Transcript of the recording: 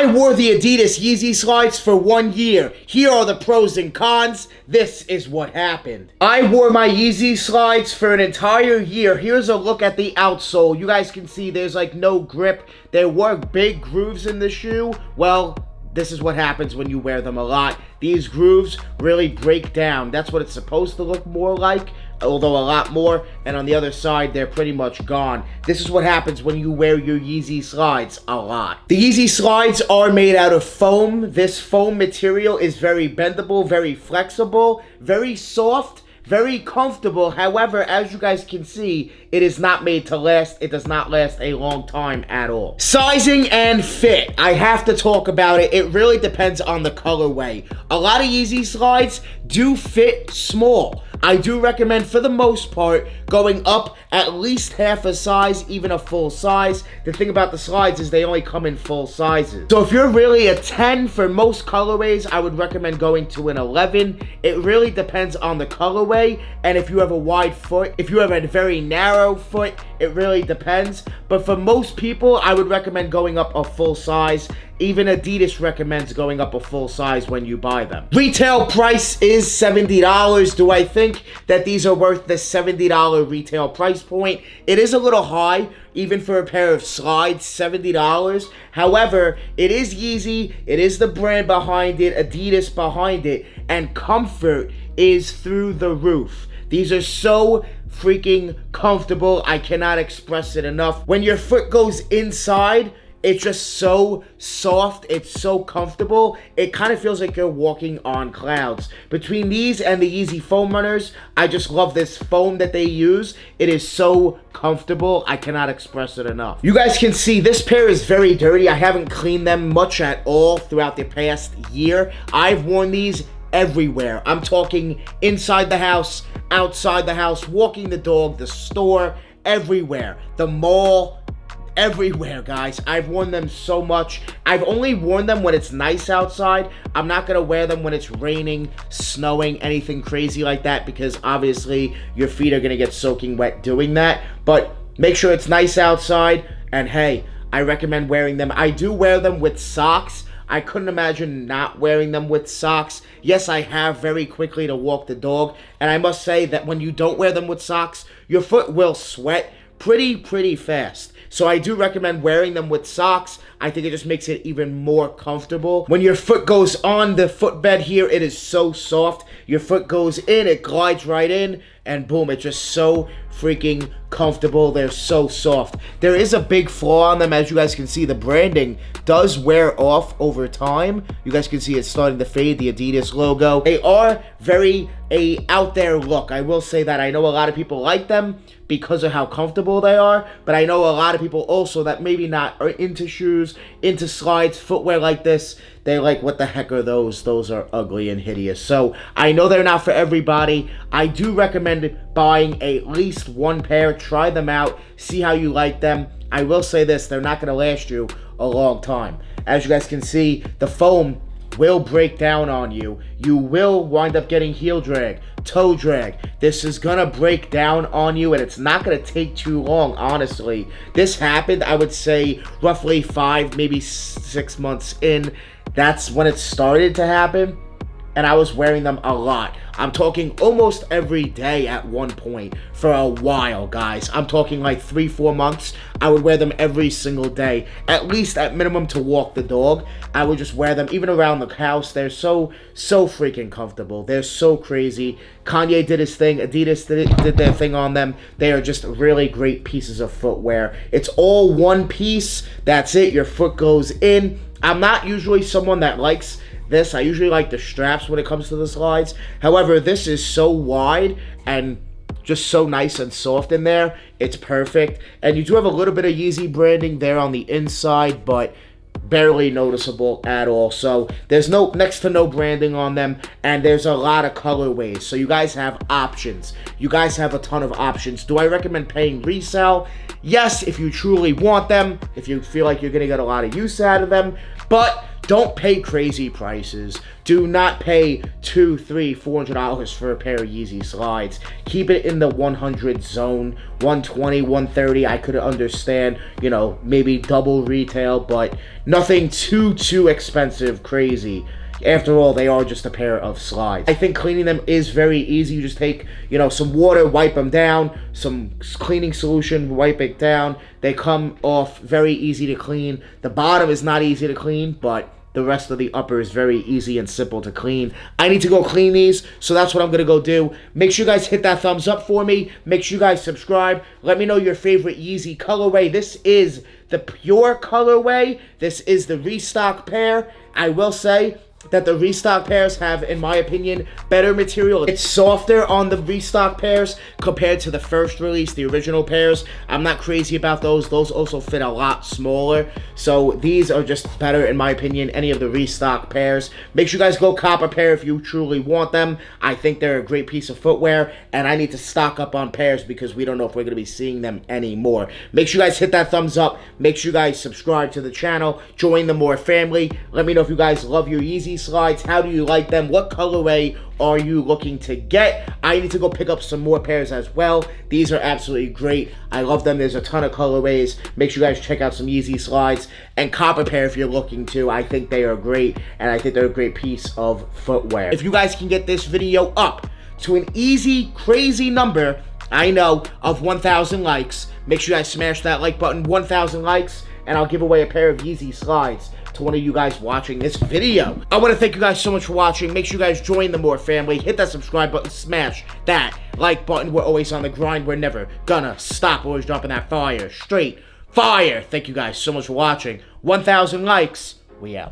I wore the Adidas Yeezy slides for 1 year. Here are the pros and cons. This is what happened. I wore my Yeezy slides for an entire year. Here's a look at the outsole. You guys can see there's like no grip. There were big grooves in the shoe. Well, this is what happens when you wear them a lot. These grooves really break down. That's what it's supposed to look more like, although a lot more. And on the other side, they're pretty much gone. This is what happens when you wear your Yeezy slides a lot. The Yeezy slides are made out of foam. This foam material is very bendable, very flexible, very soft, very comfortable. However, as you guys can see, it is not made to last. It does not last a long time at all. Sizing and fit. I have to talk about it. It really depends on the colorway. A lot of Yeezy slides do fit small. I do recommend, for the most part, going up at least half a size, even a full size. The thing about the slides is they only come in full sizes. So if you're really a 10 for most colorways, I would recommend going to an 11. It really depends on the colorway, and if you have a wide foot, if you have a very narrow foot, it really depends. But for most people, I would recommend going up a full size. Even Adidas recommends going up a full size when you buy them. Retail price is $70. Do I think that these are worth the $70 retail price point? It is a little high, even for a pair of slides, $70. However, it is Yeezy, it is the brand behind it, Adidas behind it, and comfort is through the roof. These are so freaking comfortable. I cannot express it enough. When your foot goes inside, it's just so soft, it's so comfortable. It kind of feels like you're walking on clouds. Between these and the Yeezy foam runners, I just love this foam that they use. It is so comfortable, I cannot express it enough. You guys can see this pair is very dirty. I haven't cleaned them much at all throughout the past year. I've worn these everywhere. I'm talking inside the house, outside the house, walking the dog, the store, everywhere. The mall, everywhere, guys. I've worn them so much. I've only worn them when it's nice outside. I'm not gonna wear them when it's raining, snowing, anything crazy like that, because obviously your feet are gonna get soaking wet doing that. But make sure it's nice outside, and hey, I recommend wearing them. I do wear them with socks. I couldn't imagine not wearing them with socks. Yes, I have very quickly to walk the dog, and I must say that when you don't wear them with socks, your foot will sweat pretty fast. So I do recommend wearing them with socks. I think it just makes it even more comfortable. When your foot goes on the footbed here, it is so soft. Your foot goes in, it glides right in, and boom, it's just so freaking comfortable. They're so soft. There is a big flaw on them. As you guys can see, the branding does wear off over time. You guys can see it's starting to fade, the Adidas logo. They are very out there look. I will say that. I know a lot of people like them because of how comfortable they are, but I know a lot of people also that maybe not are into shoes, into slides, footwear like this. They're like, what the heck are those? Those are ugly and hideous. So I know they're not for everybody. I do recommend buying at least one pair. Try them out. See how you like them. I will say this, they're not going to last you a long time. As you guys can see, the foam will break down on you. You will wind up getting heel drag, toe drag. This is gonna break down on you, and it's not gonna take too long, honestly. This happened, I would say, roughly 5, maybe 6 months in. That's when it started to happen, and I was wearing them a lot. I'm talking almost every day at one point for a while, guys. I'm talking like 3-4 months. I would wear them every single day, at least at minimum to walk the dog. I would just wear them even around the house. They're so freaking comfortable. They're so crazy. Kanye did his thing. Adidas did their thing on them. They are just really great pieces of footwear. It's all one piece. That's it. Your foot goes in. I'm not usually someone that likes this. I usually like the straps when it comes to the slides. However, this is so wide and just so nice and soft in there. It's perfect. And you do have a little bit of Yeezy branding there on the inside, but barely noticeable at all. So there's next to no branding on them, and there's a lot of colorways. So you guys have options. You guys have a ton of options. Do I recommend paying resale? Yes, if you truly want them, if you feel like you're gonna get a lot of use out of them. But Don't pay crazy prices. Do not pay $200, $300, $400 for a pair of Yeezy slides. Keep it in the 100 zone, 120, 130. I could understand, you know, maybe double retail, but nothing too expensive, crazy. After all, they are just a pair of slides. I think cleaning them is very easy. You just take, you know, some water, wipe them down, some cleaning solution, wipe it down. They come off very easy to clean. The bottom is not easy to clean, but the rest of the upper is very easy and simple to clean. I need to go clean these, so that's what I'm going to go do. Make sure you guys hit that thumbs up for me. Make sure you guys subscribe. Let me know your favorite Yeezy colorway. This is the pure colorway. This is the restock pair. I will say that the restock pairs have, in my opinion, better material. It's softer on the restock pairs compared to the first release, the original pairs. I'm not crazy about those. Those also fit a lot smaller. So these are just better, in my opinion, any of the restock pairs. Make sure you guys go cop a pair if you truly want them. I think they're a great piece of footwear, and I need to stock up on pairs because we don't know if we're going to be seeing them anymore. Make sure you guys hit that thumbs up. Make sure you guys subscribe to the channel. Join the More family. Let me know if you guys love your Yeezy slides. How do you like them? What colorway are you looking to get? I need to go pick up some more pairs as well. These are absolutely great. I love them. There's a ton of colorways. Make sure you guys check out some Yeezy slides and cop a pair if you're looking to. I think they are great, and I think they're a great piece of footwear. If you guys can get this video up to an easy, crazy number, I know, of 1,000 likes, make sure you guys smash that like button. 1,000 likes, and I'll give away a pair of Yeezy slides to one of you guys watching this video. I want to thank you guys so much for watching. Make sure you guys join the More family. Hit that subscribe button. Smash that like button. We're always on the grind. We're never gonna stop. Always dropping that fire. Straight fire. Thank you guys so much for watching. 1,000 likes. We out.